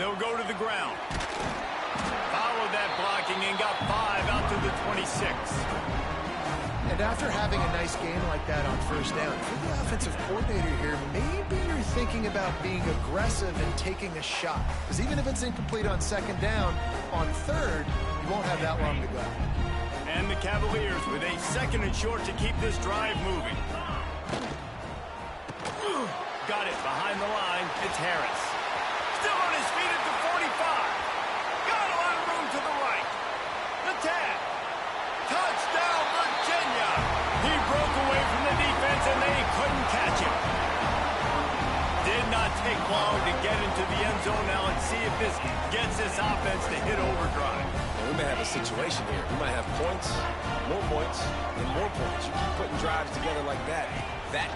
He'll go to the ground. Followed that blocking and got 5 out to the 26. And after having a nice game like that on first down, if you're the offensive coordinator here, maybe you're thinking about being aggressive and taking a shot. Because even if it's incomplete on second down, on third, you won't have that long to go. And the Cavaliers with a 2nd and short to keep this drive moving. Got it behind the line. It's Harris. Still on his feet at the 45. Got a lot of room to the right. The 10. Touchdown, Virginia. He broke away from the defense, and they couldn't catch him. Did not take long to get into the end zone. Now let's see if this gets this offense to hit overdrive. Well, we may have a situation here. We might have points, and more points. You keep putting drives together like that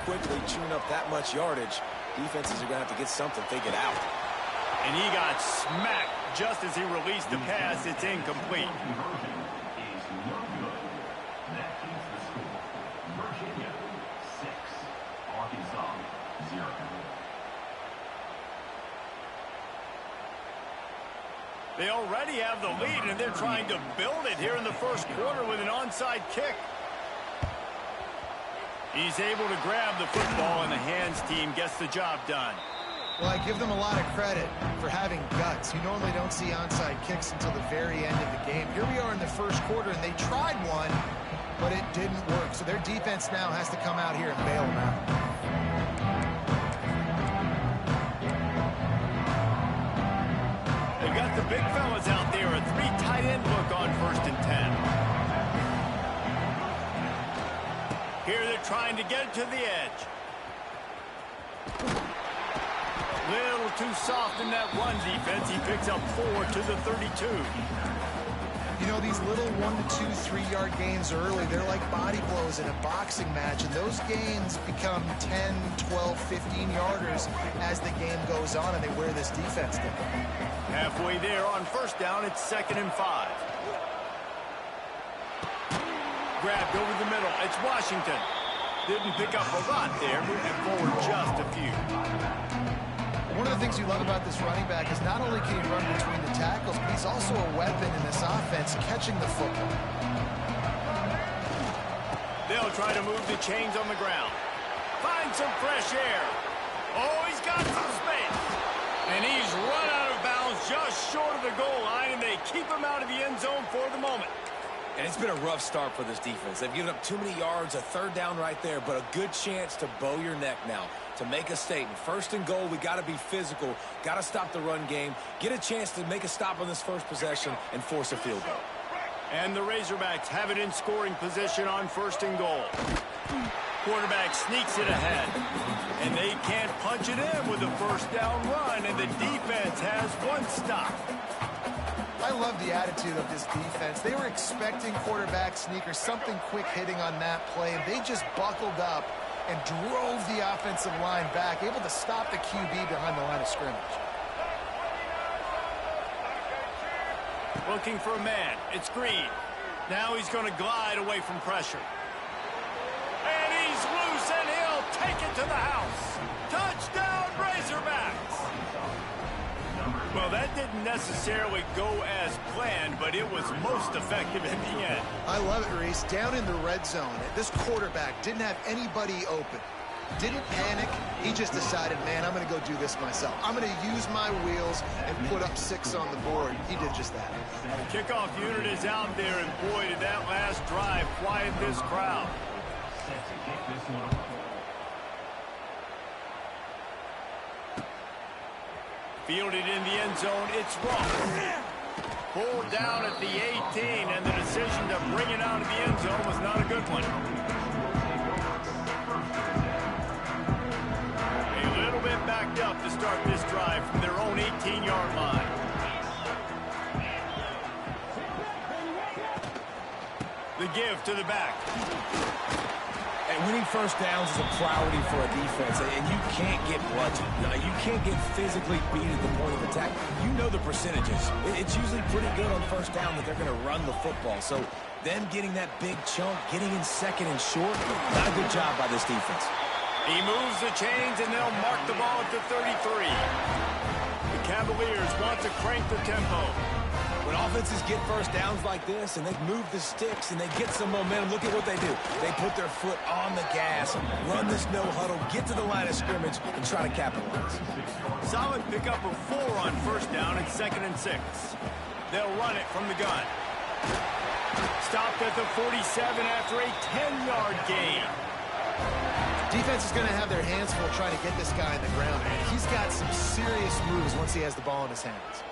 quickly, chewing up that much yardage, defenses are going to have to get something figured out. And he got smacked just as he released the pass. It's incomplete. They already have the lead, and they're trying to build it here in the first quarter with an onside kick. He's able to grab the football, and the hands team gets the job done. Well, I give them a lot of credit for having guts. You normally don't see onside kicks until the very end of the game. Here we are in the first quarter, and they tried one, but it didn't work. So their defense now has to come out here and bail them out. They've got the big fellas out there. A 3 tight end look on 1st and 10. Here they're trying to get it to the edge. Little too soft in that run defense. He picks up 4 to the 32. You know, these little 1 to 2, 3-yard gains early, they're like body blows in a boxing match, and those gains become 10, 12, 15-yarders as the game goes on, and they wear this defense down. Halfway there on 1st down, it's 2nd and 5. Grabbed over the middle. It's Washington. Didn't pick up a lot there. Moving forward just a few. One of the things you love about this running back is not only can he run between the tackles, but he's also a weapon in this offense catching the football. They'll try to move the chains on the ground. Find some fresh air. Oh, he's got some space. And he's run out of bounds just short of the goal line, and they keep him out of the end zone for the moment. And it's been a rough start for this defense. They've given up too many yards, a 3rd down right there, but a good chance to bow your neck now, to make a statement. 1st and goal, we got to be physical, got to stop the run game, get a chance to make a stop on this first possession, and force a field goal. And the Razorbacks have it in scoring position on 1st and goal. Quarterback sneaks it ahead, and they can't punch it in with a 1st down run, and the defense has 1 stop. I love the attitude of this defense. They were expecting quarterback sneak or something quick hitting on that play, and they just buckled up and drove the offensive line back, able to stop the QB behind the line of scrimmage. Looking for a man. It's Green. Now he's going to glide away from pressure. And he's loose, and he'll take it to the house. Touchdown, Razorbacks! Well, that didn't necessarily go as planned, but it was most effective in the end. I love it, Reese. Down in the red zone, this quarterback didn't have anybody open. Didn't panic. He just decided, man, I'm going to go do this myself. I'm going to use my wheels and put up 6 on the board. He did just that. The kickoff unit is out there, and boy, did that last drive quiet this crowd. Fielded in the end zone, it's Ross. Pulled down at the 18, and the decision to bring it out of the end zone was not a good one. A little bit backed up to start this drive from their own 18-yard line. The give to the back. And winning 1st downs is a priority for a defense, and you can't get bludgeoned. You can't get physically beat at the point of attack. You know the percentages. It's usually pretty good on 1st down that they're going to run the football. So them getting that big chunk, getting in 2nd and short, not a good job by this defense. He moves the chains, and they'll mark the ball at the 33. The Cavaliers want to crank the tempo. When offenses get first downs like this and they move the sticks and they get some momentum, look at what they do. They put their foot on the gas, run this no huddle, get to the line of scrimmage, and try to capitalize. Solid pickup of 4 on first down and 2nd and 6. They'll run it from the gun. Stopped at the 47 after a 10-yard gain. Defense is going to have their hands full trying to get this guy on the ground, man. He's got some serious moves once he has the ball in his hands.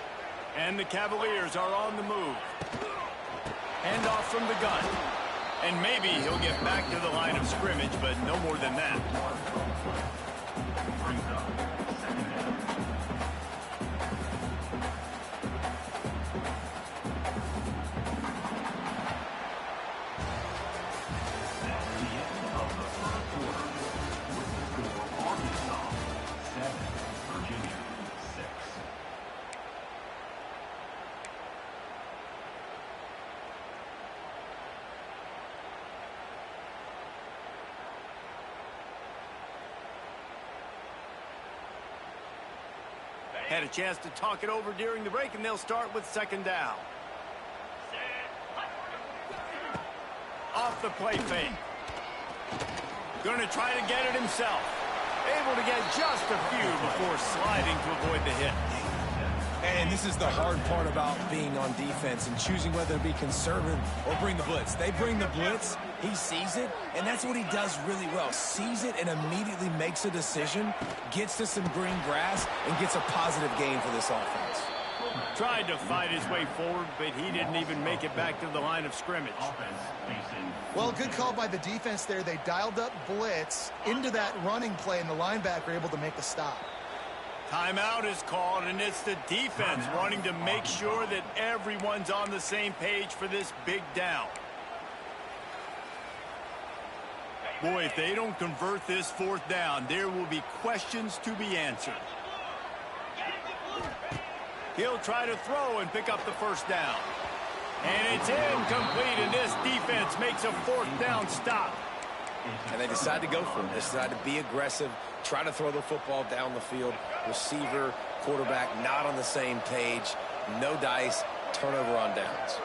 And the Cavaliers are on the move. Hand off from the gun. And maybe he'll get back to the line of scrimmage, but no more than that. Had a chance to talk it over during the break, and they'll start with 2nd down. Off the play fake. Going to try to get it himself. Able to get just a few before sliding to avoid the hit. And this is the hard part about being on defense and choosing whether to be conservative or bring the blitz. They bring the blitz, he sees it, and that's what he does really well. Sees it and immediately makes a decision, gets to some green grass, and gets a positive gain for this offense. Tried to fight his way forward, but he didn't even make it back to the line of scrimmage. Well, good call by the defense there. They dialed up blitz into that running play, and the linebacker able to make the stop. Timeout is called, and it's the defense wanting to make sure that everyone's on the same page for this big down. Boy, if they don't convert this 4th down, there will be questions to be answered. He'll try to throw and pick up the 1st down. And it's incomplete, and this defense makes a 4th down stop. And they decide to go for it. They decide to be aggressive, try to throw the football down the field. Receiver, quarterback not on the same page. No dice, turnover on downs.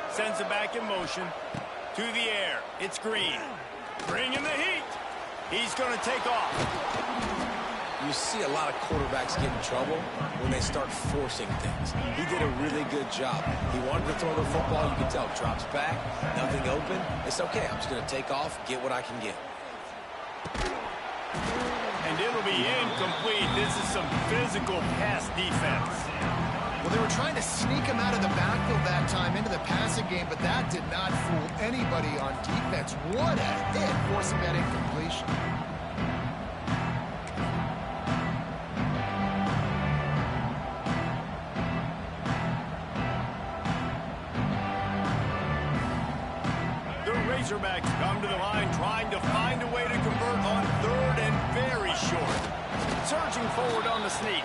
Sends it back in motion. To the air. It's Green. Bringing the heat. He's going to take off. You see a lot of quarterbacks get in trouble when they start forcing things. He did a really good job. He wanted to throw the football. You can tell. Drops back. Nothing open. It's okay. I'm just going to take off, get what I can get. And it'll be incomplete. This is some physical pass defense. Well, they were trying to sneak him out of the backfield that time into the passing game, but that did not fool anybody on defense. What a hit, forcing that incompletion. Razorbacks come to the line trying to find a way to convert on 3rd and very short. Surging forward on the sneak.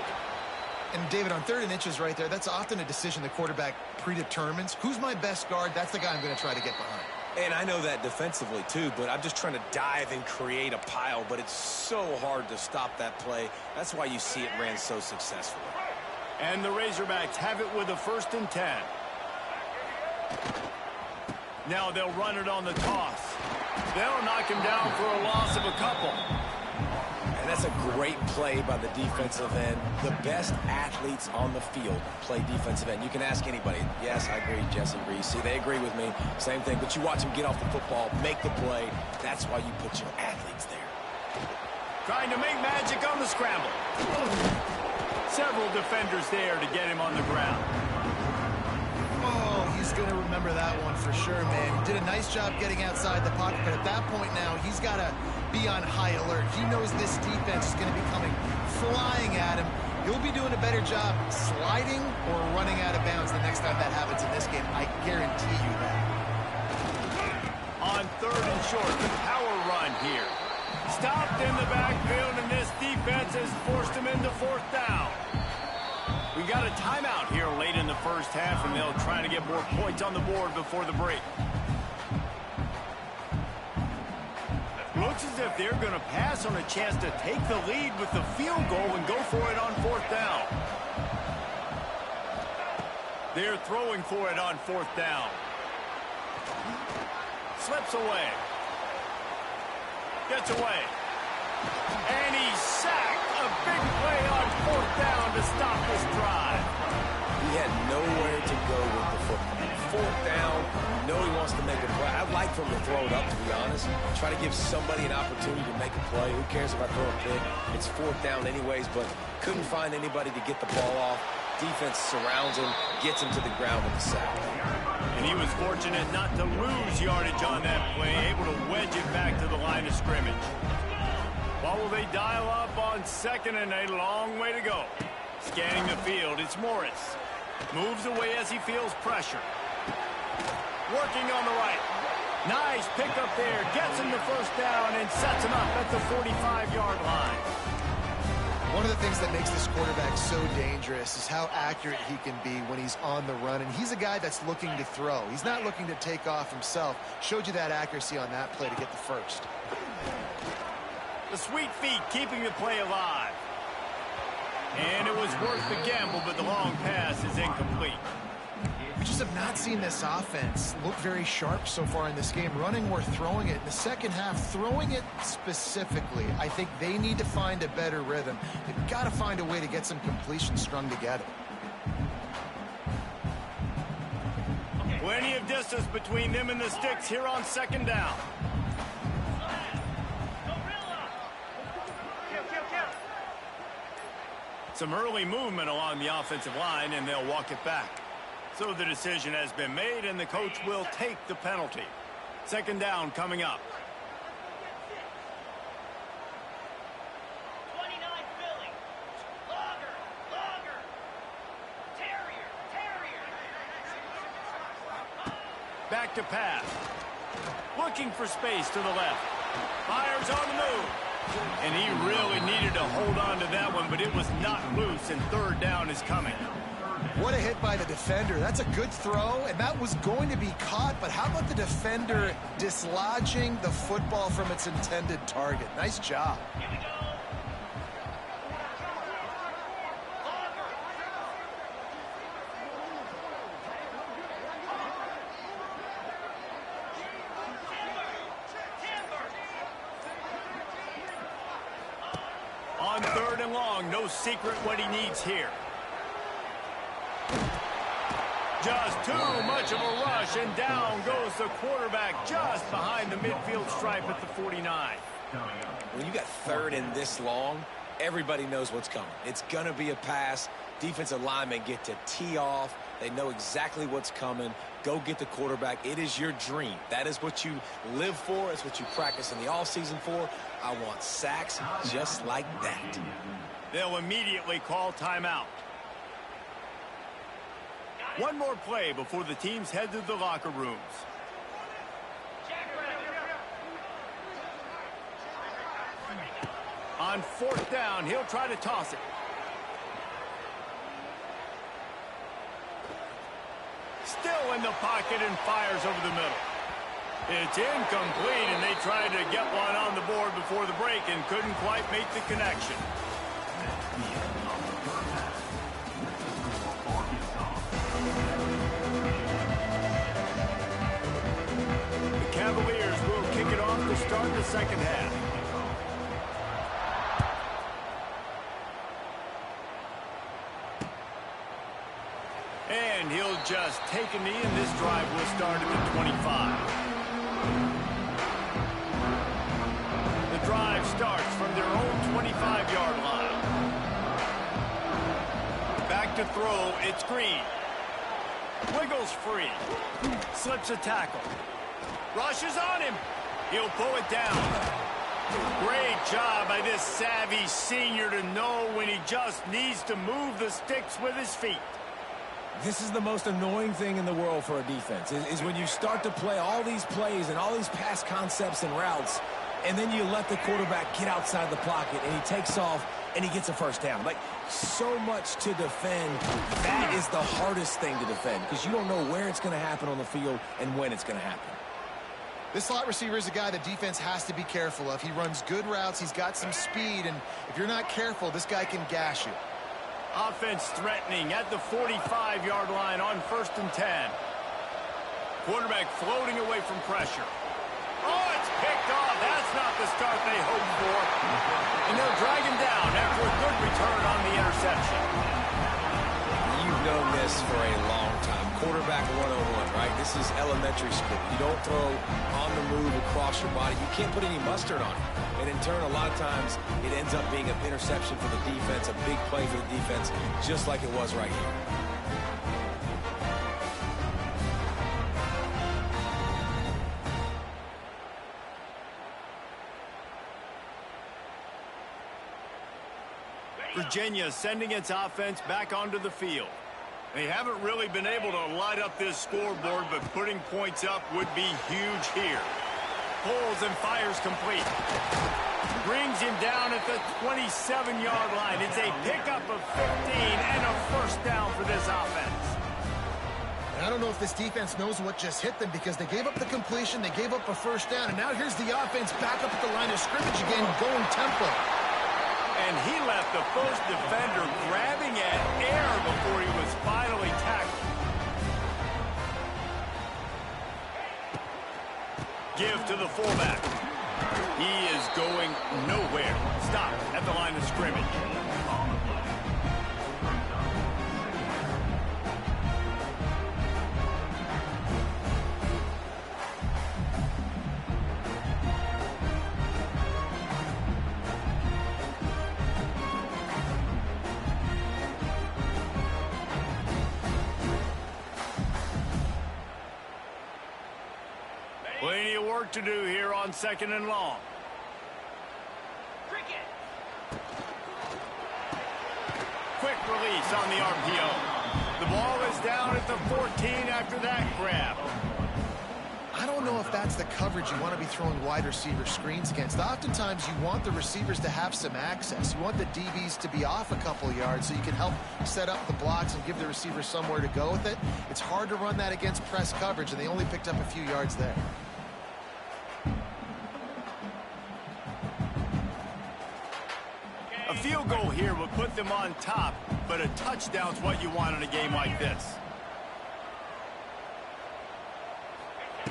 And David, on 3rd and inches right there, that's often a decision the quarterback predetermines. Who's my best guard? That's the guy I'm going to try to get behind. And I know that defensively too, but I'm just trying to dive and create a pile, but it's so hard to stop that play. That's why you see it ran so successfully. And the Razorbacks have it with a 1st and 10. Now they'll run it on the toss. They'll knock him down for a loss of a couple. And that's a great play by the defensive end. The best athletes on the field play defensive end. You can ask anybody. Yes, I agree, Jesse Reese. See, they agree with me. Same thing. But you watch them get off the football, make the play. That's why you put your athletes there. Trying to make magic on the scramble. Several defenders there to get him on the ground. Oh, he's going to remember that one for sure, man. He did a nice job getting outside the pocket, but at that point now, he's got to be on high alert. He knows this defense is going to be coming flying at him. He'll be doing a better job sliding or running out of bounds the next time that happens in this game. I guarantee you that. On 3rd and short, the power run here. Stopped in the backfield, and this defense has forced him into 4th down. We got a timeout here late in the 1st half, and they'll try to get more points on the board before the break. Looks as if they're going to pass on a chance to take the lead with the field goal and go for it on 4th down. They're throwing for it on 4th down. Slips away. Gets away. And he's sacked. A big play on 4th down to stop this drive. He had nowhere to go with the football. 4th down, you know he wants to make a play. I'd like for him to throw it up, to be honest. Try to give somebody an opportunity to make a play. Who cares if I throw a pick? It's 4th down anyways, but couldn't find anybody to get the ball off. Defense surrounds him, gets him to the ground with the sack. And he was fortunate not to lose yardage on that play, able to wedge it back to the line of scrimmage. What will they dial up on 2nd and a long way to go? Scanning the field, it's Morris. Moves away as he feels pressure. Working on the right. Nice pickup there. Gets him the 1st down and sets him up at the 45-yard line. One of the things that makes this quarterback so dangerous is how accurate he can be when he's on the run. And he's a guy that's looking to throw. He's not looking to take off himself. Showed you that accuracy on that play to get the 1st. The sweet feet keeping the play alive. And it was worth the gamble, but the long pass is incomplete. We just have not seen this offense look very sharp so far in this game. Running or throwing it in the second half, throwing it specifically. I think they need to find a better rhythm. They've got to find a way to get some completions strung together. Plenty of distance between them and the sticks here on 2nd down. Some early movement along the offensive line, and they'll walk it back. So the decision has been made, and the coach will take the penalty. 2nd down coming up. 29 Philly. Longer. Terrier. Back to pass. Looking for space to the left. Fires on the move. And he really needed to hold on to that one, but it was not loose, and 3rd down is coming. What a hit by the defender. That's a good throw, and that was going to be caught, but how about the defender dislodging the football from its intended target? Nice job. Here we go. On 3rd and long, no secret what he needs here. Just too much of a rush, and down goes the quarterback just behind the midfield stripe at the 49. When you got 3rd and this long, everybody knows what's coming. It's going to be a pass. Defensive linemen get to tee off. They know exactly what's coming. Go get the quarterback. It is your dream. That is what you live for. It's what you practice in the offseason for. I want sacks just like that. They'll immediately call timeout. One more play before the teams head to the locker rooms. On 4th down, he'll try to toss it. Still in the pocket and fires over the middle. It's incomplete, and they tried to get one on the board before the break and couldn't quite make the connection. The Cavaliers will kick it off to start the 2nd half. And he'll just take a knee, and this drive will start at the 25. The drive starts from their own 25-yard line. Back to throw, it's Green. Wiggles free. Slips a tackle. Rushes on him. He'll pull it down. Great job by this savvy senior to know when he just needs to move the sticks with his feet. This is the most annoying thing in the world for a defense, is when you start to play all these plays and all these pass concepts and routes, and then you let the quarterback get outside the pocket, and he takes off, and he gets a 1st down. Like, so much to defend. That is the hardest thing to defend, because you don't know where it's going to happen on the field and when it's going to happen. This slot receiver is a guy the defense has to be careful of. He runs good routes. He's got some speed, and if you're not careful, this guy can gash you. Offense threatening at the 45-yard line on 1st and 10. Quarterback floating away from pressure. Oh, it's picked off. That's not the start they hoped for. And they'll drag him down after a good return on the interception. You've known this for a long time. Quarterback 101, right? This is elementary school. You don't throw on the move across your body. You can't put any mustard on it. And in turn, a lot of times, it ends up being an interception for the defense, a big play for the defense, just like it was right here. Virginia sending its offense back onto the field. They haven't really been able to light up this scoreboard, but putting points up would be huge here. Pulls and fires complete. Brings him down at the 27-yard line. It's a pickup of 15 and a first down for this offense. I don't know if this defense knows what just hit them because they gave up the completion, they gave up a first down, and now here's the offense back up at the line of scrimmage again, going tempo. And he left the first defender grabbing at air before he was finally tackled. Give to the fullback. He is going nowhere. Stop at the line of scrimmage. Plenty of work to do here on 2nd and long. Quick release on the RPO. The ball is down at the 14 after that grab. I don't know if that's the coverage you want to be throwing wide receiver screens against. Oftentimes, you want the receivers to have some access. You want the DBs to be off a couple of yards so you can help set up the blocks and give the receivers somewhere to go with it. It's hard to run that against press coverage, and they only picked up a few yards there. A field goal here would put them on top, but a touchdown's what you want in a game like this.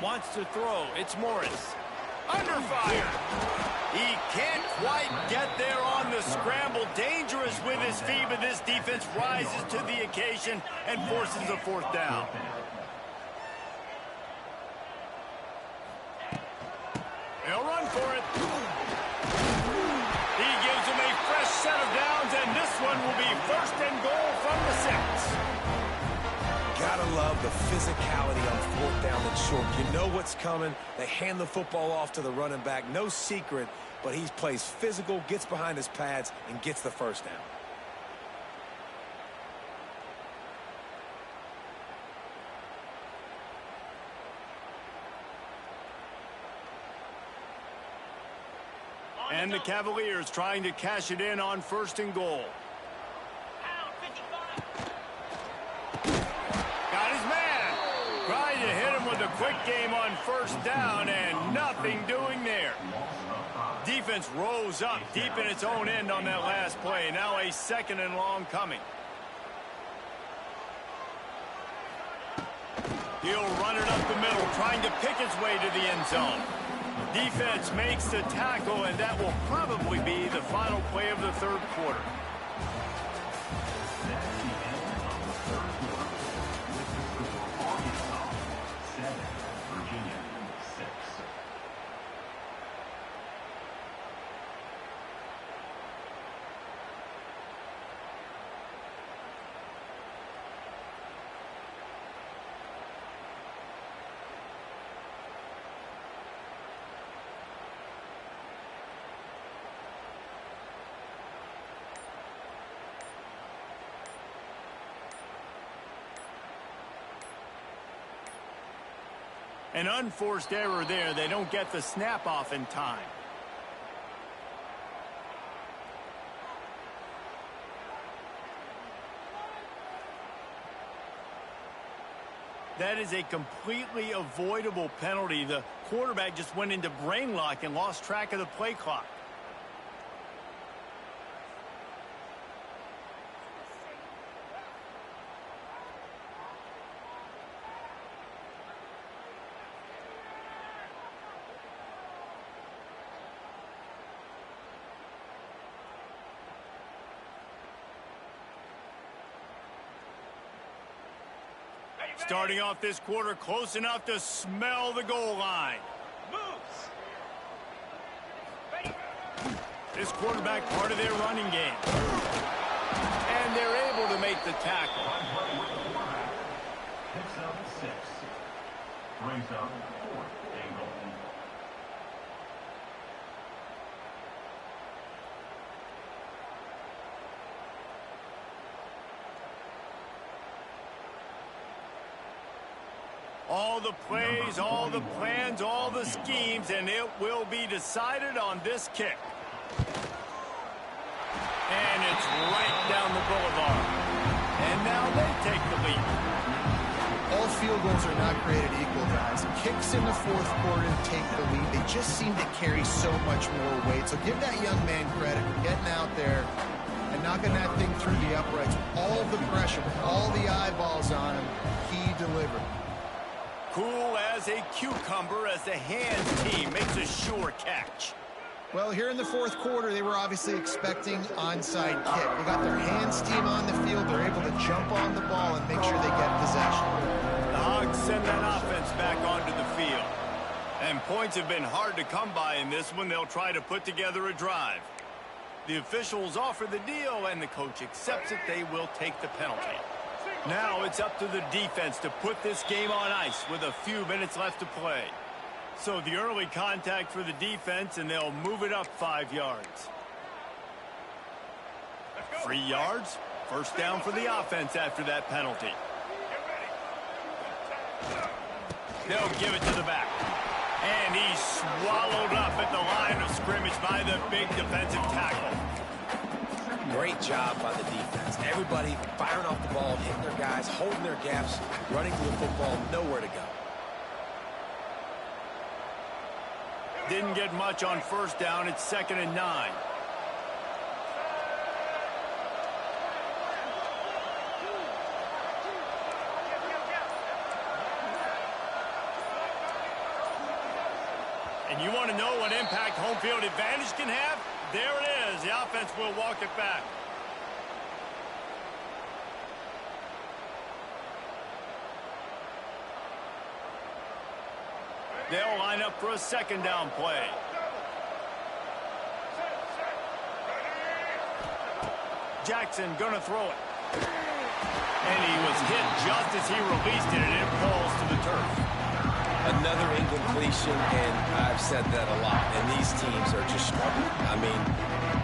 Wants to throw. It's Morris. Under fire. He can't quite get there on the scramble. Dangerous with his feet, but this defense rises to the occasion and forces a fourth down. They'll run for it. He gives them a fresh set of downs, and this one will be 1st and goal from the 6. Gotta love the physicality on 4th down and short. You know what's coming. They hand the football off to the running back. No secret, but he plays physical, gets behind his pads, and gets the first down. And the Cavaliers trying to cash it in on 1st and goal. Got his man. Trying to hit him with a quick game on 1st down, and nothing doing there. Defense rose up deep in its own end on that last play. Now a 2nd and long coming. He'll run it up the middle, trying to pick its way to the end zone. Defense makes the tackle, and that will probably be the final play of the 3rd quarter. An unforced error there. They don't get the snap off in time. That is a completely avoidable penalty. The quarterback just went into brain lock and lost track of the play clock. Starting off this quarter close enough to smell the goal line. This quarterback part of their running game. And they're able to make the tackle. Picks up 6. Brings up 4th and goal. All the plays, all the plans, all the schemes, and it will be decided on this kick. And it's right down the boulevard. And now they take the lead. All field goals are not created equal, guys. Kicks in the fourth quarter to take the lead. They just seem to carry so much more weight. So give that young man credit for getting out there and knocking that thing through the uprights. All the pressure, all the eyeballs on him, he delivered. Cool as a cucumber as the hands team makes a sure catch. Well, here in the fourth quarter, they were obviously expecting onside kick. They got their hands team on the field. They're able to jump on the ball and make sure they get possession. The Hogs send that offense back onto the field. And points have been hard to come by in this one. They'll try to put together a drive. The officials offer the deal, and the coach accepts it. They will take the penalty. Now it's up to the defense to put this game on ice with a few minutes left to play. So the early contact for the defense, and they'll move it up 5 yards. 3 yards, first down for the offense after that penalty. They'll give it to the back. And he's swallowed up at the line of scrimmage by the big defensive tackle. Great job by the defense. Everybody firing off the ball, hitting their guys, holding their gaps, running to the football, nowhere to go. Didn't get much on first down. It's 2nd and 9. And you want to know what impact home field advantage can have? There it is. The offense will walk it back. They'll line up for a 2nd down play. Jackson gonna throw it. And he was hit just as he released it, and it falls to the turf. Another incompletion, and I've said that a lot, and these teams are just struggling. I mean,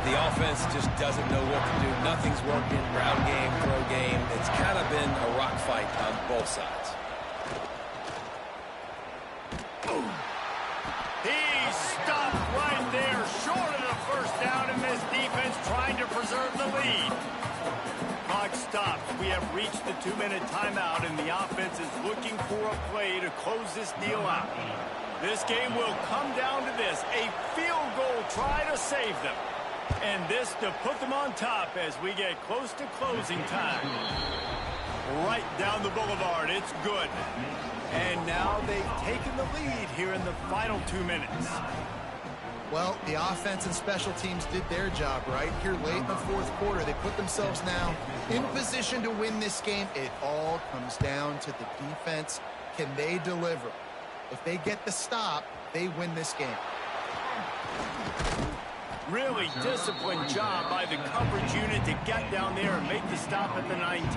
the offense just doesn't know what to do. Nothing's working. Ground game, throw game. It's kind of been a rock fight on both sides. He stopped right there, short of the first down, and this defense trying to preserve the lead. Clock stops. We have reached the 2-minute timeout, and the offense is looking for a play to close this deal out. This game will come down to this, a field goal try to save them. And this to put them on top as we get close to closing time. Right down the boulevard, it's good. And now they've taken the lead here in the final 2 minutes. Well, the offense and special teams did their job right here late in the fourth quarter. They put themselves now in position to win this game. It all comes down to the defense. Can they deliver? If they get the stop, they win this game. Really disciplined job by the coverage unit to get down there and make the stop at the 19.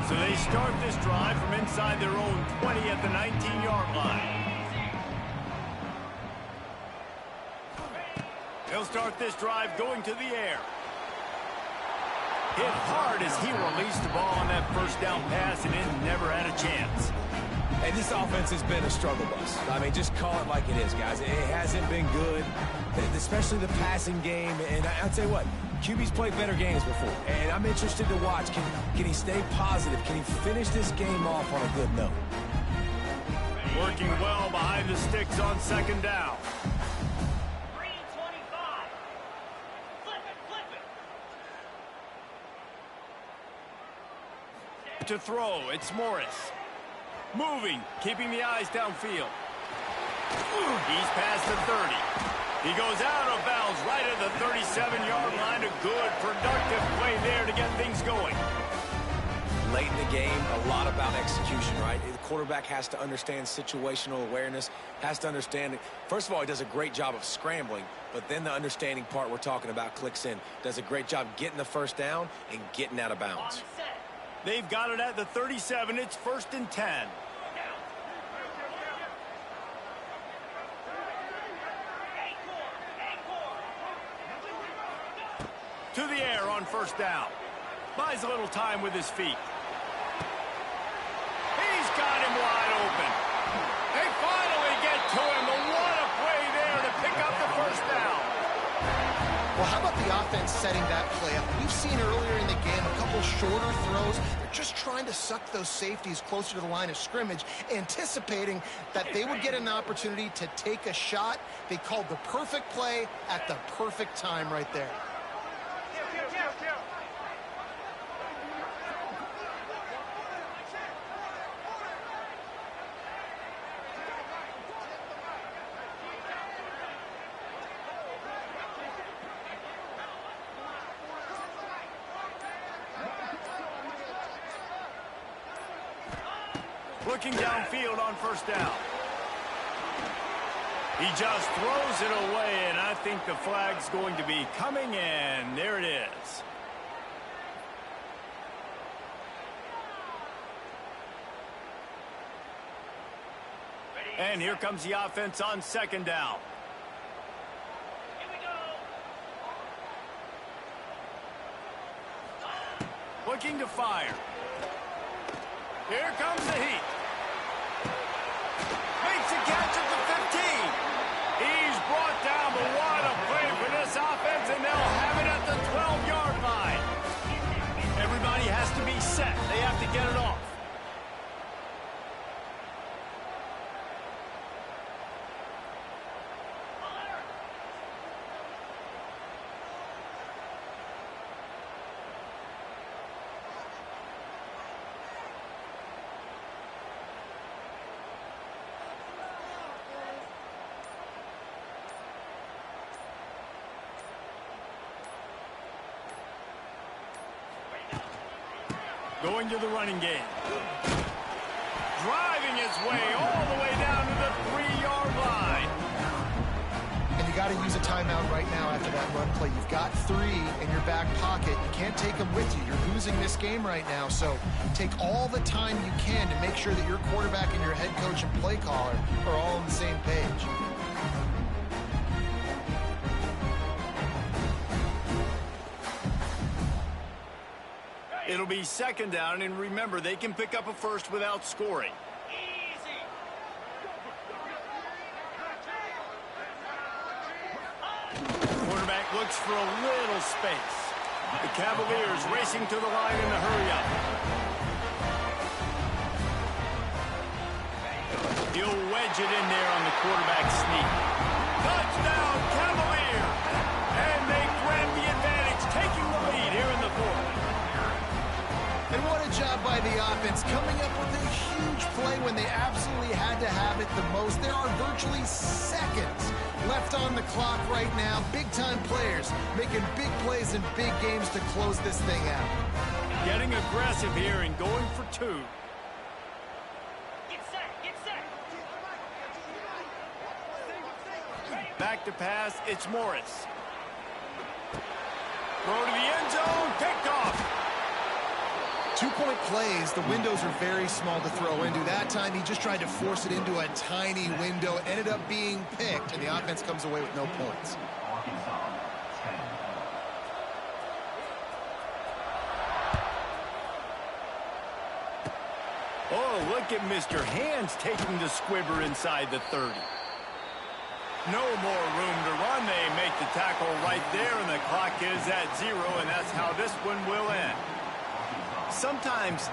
So they start this drive from inside their own 20 at the 19-yard line. They'll start this drive going to the air. Hit hard as he released the ball on that first down pass, and it never had a chance. And this offense has been a struggle bus. I mean, just call it like it is, guys. It hasn't been good, especially the passing game. And I'll tell you what, QB's played better games before. And I'm interested to watch. Can he stay positive? Can he finish this game off on a good note? Working well behind the sticks on 2nd down. To throw, it's Morris. Moving, keeping the eyes downfield. He's past the 30. He goes out of bounds right at the 37-yard line. A good, productive play there to get things going. Late in the game, a lot about execution, right? The quarterback has to understand situational awareness, has to understand it. First of all, he does a great job of scrambling, but then the understanding part we're talking about clicks in. Does a great job getting the first down and getting out of bounds. They've got it at the 37. It's 1st and 10. To the air on 1st down. Buys a little time with his feet. He's got him wide open. They finally get to him. But what a play there to pick up the 1st down. Well, how about the offense setting that play up? We've seen earlier in the game a couple shorter throws. They're just trying to suck those safeties closer to the line of scrimmage, anticipating that they would get an opportunity to take a shot. They called the perfect play at the perfect time right there. Looking downfield on 1st down. He just throws it away, and I think the flag's going to be coming in. There it is. And here comes the offense on 2nd down. Looking to fire. Here comes the heat. Makes a catch at the 15. He's brought down, but what a play for this offense, and they'll have it at the 12-yard line. Everybody has to be set. They have to get it off. Going to the running game. Driving his way all the way down to the 3-yard line. And you got to use a timeout right now after that run play. You've got 3 in your back pocket. You can't take them with you. You're losing this game right now. So take all the time you can to make sure that your quarterback and your head coach and play caller are all on the same page. It'll be 2nd down, and remember, they can pick up a 1st without scoring. Quarterback looks for a little space. The Cavaliers racing to the line in a hurry-up. He'll wedge it in there on the quarterback sneak. Touchdown, Cavaliers! And they grab the advantage, taking the lead here in the 4th. And what a job by the offense, coming up with a huge play when they absolutely had to have it the most. There are virtually seconds left on the clock right now. Big-time players making big plays in big games to close this thing out. Getting aggressive here and going for 2. Get set, get set. Back to pass, it's Morris. Throw to the end zone, picked off. 2-point plays, the windows are very small to throw into. That time, he just tried to force it into a tiny window, ended up being picked, and the offense comes away with no points. Oh, look at Mr. Hands taking the squibber inside the 30. No more room to run. They make the tackle right there, and the clock is at 0, and that's how this one will end. Sometimes